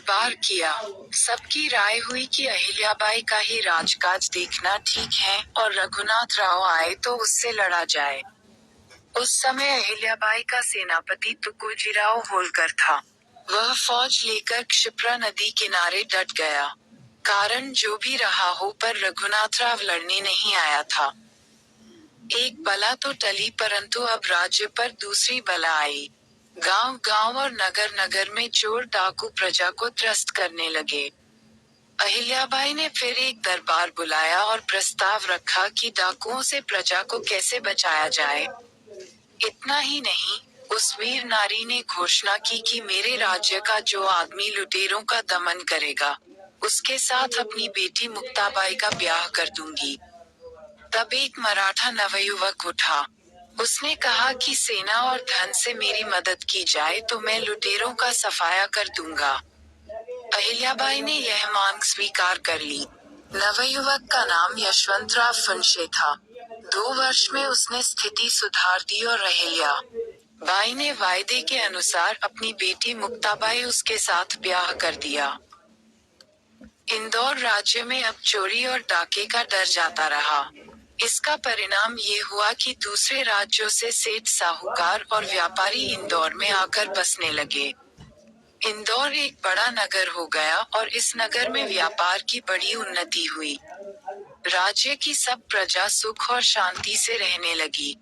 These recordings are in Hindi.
दरबार किया। सबकी राय हुई कि अहिल्याबाई का ही राजकाज देखना ठीक है और रघुनाथ राव आए तो उससे लड़ा जाए। उस समय अहिल्याबाई का सेनापति तुकोजीराव होलकर था। वह फौज लेकर क्षिप्रा नदी किनारे डट गया। कारण जो भी रहा हो पर रघुनाथराव लड़ने नहीं आया था। एक बला तो टली परंतु अब राज्य पर दूसरी बला आई। गांव-गांव और नगर-नगर में चोर डाकू प्रजा को त्रस्त करने लगे। अहिल्याबाई ने फिर एक दरबार बुलाया और प्रस्ताव रखा कि डाकुओं से प्रजा को कैसे बचाया जाए। इतना ही नहीं, उस वीर नारी ने घोषणा की कि मेरे राज्य का जो आदमी लुटेरों का दमन करेगा, उसके साथ अपनी बेटी मुक्ताबाई का ब्याह कर दूंगी। तब एक मराठा नवयुवक उठा। उसने कहा कि सेना और धन से मेरी मदद की जाए तो मैं लुटेरों का सफाया कर दूंगा। अहिल्याबाई ने यह मांग स्वीकार कर ली। नवयुवक का नाम यशवंतराव फुंशे था। 2 वर्ष में उसने स्थिति सुधार दी और अहिल्या बाई ने वायदे के अनुसार अपनी बेटी मुक्ताबाई उसके साथ ब्याह कर दिया। इंदौर राज्य में अब चोरी और डाके का डर जाता रहा। इसका परिणाम ये हुआ कि दूसरे राज्यों से सेठ साहूकार और व्यापारी इंदौर में आकर बसने लगे। इंदौर एक बड़ा नगर हो गया और इस नगर में व्यापार की बड़ी उन्नति हुई। राज्य की सब प्रजा सुख और शांति से रहने लगी।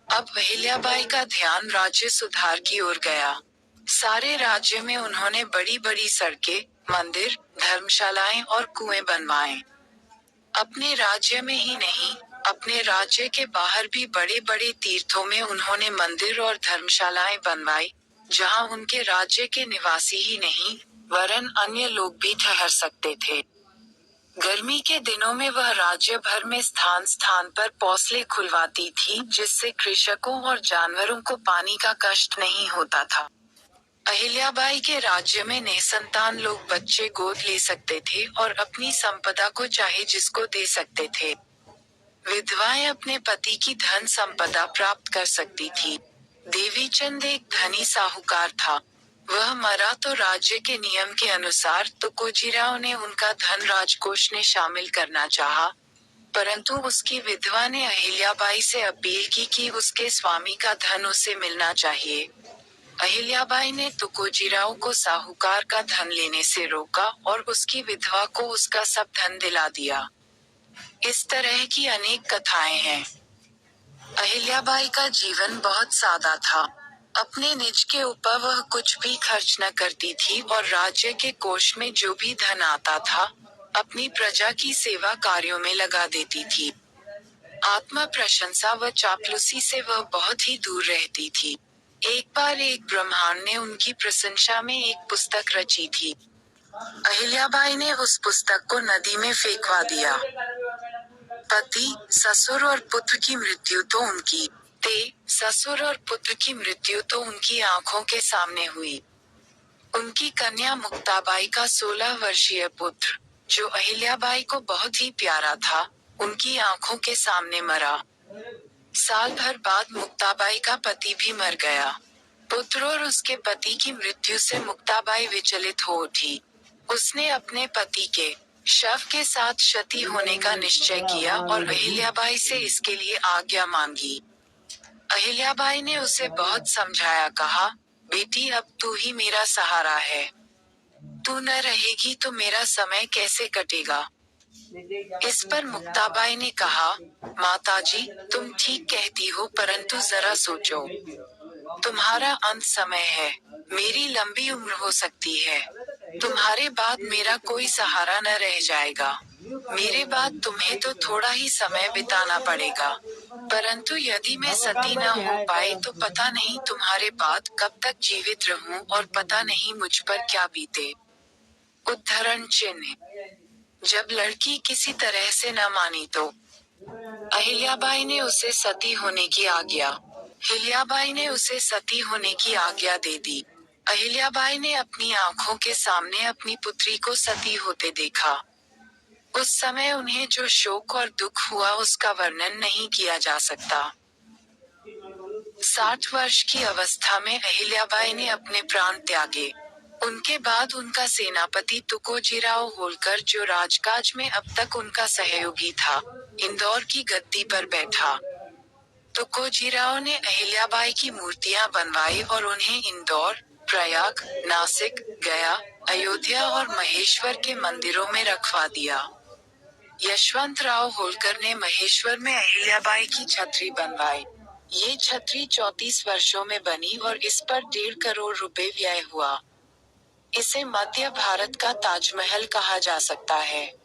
अब अहिल्याबाई का ध्यान राज्य सुधार की ओर गया। सारे राज्य में उन्होंने बड़ी बड़ी सड़कें, मंदिर, धर्मशालाएं और कुएं बनवाए। अपने राज्य में ही नहीं, अपने राज्य के बाहर भी बड़े बड़े तीर्थों में उन्होंने मंदिर और धर्मशालाएं बनवाई, जहां उनके राज्य के निवासी ही नहीं, वरन अन्य लोग भी ठहर सकते थे। गर्मी के दिनों में वह राज्य भर में स्थान स्थान पर पौसले खुलवाती थी, जिससे कृषकों और जानवरों को पानी का कष्ट नहीं होता था। अहिल्याबाई के राज्य में निसंतान लोग बच्चे गोद ले सकते थे और अपनी संपदा को चाहे जिसको दे सकते थे। विधवाएं अपने पति की धन संपदा प्राप्त कर सकती थी। देवीचंद एक धनी साहूकार था। वह मरा तो राज्य के नियम के अनुसार तुकोजीराव ने उनका धन राजकोष में शामिल करना चाहा, परंतु उसकी विधवा ने अहिल्याबाई से अपील की कि उसके स्वामी का धन उसे मिलना चाहिए। अहिल्याबाई ने तुकोजीराव को साहूकार का धन लेने से रोका और उसकी विधवा को उसका सब धन दिला दिया। इस तरह की अनेक कथाएं हैं। अहिल्याबाई का जीवन बहुत सादा था। अपने निज के ऊपर वह कुछ भी खर्च न करती थी और राज्य के कोष में जो भी धन आता था, अपनी प्रजा की सेवा कार्यों में लगा देती थी। आत्म प्रशंसा व चापलूसी से वह बहुत ही दूर रहती थी। एक बार एक ब्राह्मण ने उनकी प्रशंसा में एक पुस्तक रची थी। अहिल्याबाई ने उस पुस्तक को नदी में फेंकवा दिया। पति, ससुर और पुत्र की मृत्यु तो उनकी आंखों के सामने हुई। उनकी कन्या मुक्ताबाई का 16 वर्षीय पुत्र, जो अहिल्याबाई को बहुत ही प्यारा था, उनकी आंखों के सामने मरा। साल भर बाद मुक्ताबाई का पति भी मर गया। पुत्र और उसके पति की मृत्यु से मुक्ताबाई विचलित हो उठी। उसने अपने पति के शव के साथ क्षति होने का निश्चय किया और अहिल्याबाई से इसके लिए आज्ञा मांगी। अहिल्याबाई ने उसे बहुत समझाया, कहा, बेटी अब तू ही मेरा सहारा है। तू न रहेगी तो मेरा समय कैसे कटेगा। इस पर मुक्ताबाई ने कहा, माताजी, तुम ठीक कहती हो परंतु जरा सोचो। तुम्हारा अंत समय है, मेरी लंबी उम्र हो सकती है। तुम्हारे बाद मेरा कोई सहारा न रह जाएगा। मेरे बाद तुम्हें तो थोड़ा ही समय बिताना पड़ेगा। परंतु यदि मैं सती न हो पाई तो पता नहीं तुम्हारे बाद कब तक जीवित रहूं और पता नहीं मुझ पर क्या बीते। उद्धरण चिन्ह। जब लड़की किसी तरह से न मानी तो अहिल्याबाई ने उसे सती होने की आज्ञा दे दी। अहिल्याबाई ने अपनी आंखों के सामने अपनी पुत्री को सती होते देखा। उस समय उन्हें जो शोक और दुख हुआ उसका वर्णन नहीं किया जा सकता। 60 वर्ष की अवस्था में अहिल्याबाई ने अपने प्राण त्यागे। उनके बाद उनका सेनापति तुकोजीराव होलकर, जो राजकाज में अब तक उनका सहयोगी था, इंदौर की गद्दी पर बैठा। तुकोजीराव ने अहिल्याबाई की मूर्तियां बनवाई और उन्हें इंदौर, प्रयाग, नासिक, गया, अयोध्या और महेश्वर के मंदिरों में रखवा दिया। यशवंतराव होलकर ने महेश्वर में अहिल्याबाई की छतरी बनवाई। ये छतरी 34 वर्षों में बनी और इस पर 1.5 करोड़ रुपए व्यय हुआ। इसे मध्य भारत का ताजमहल कहा जा सकता है।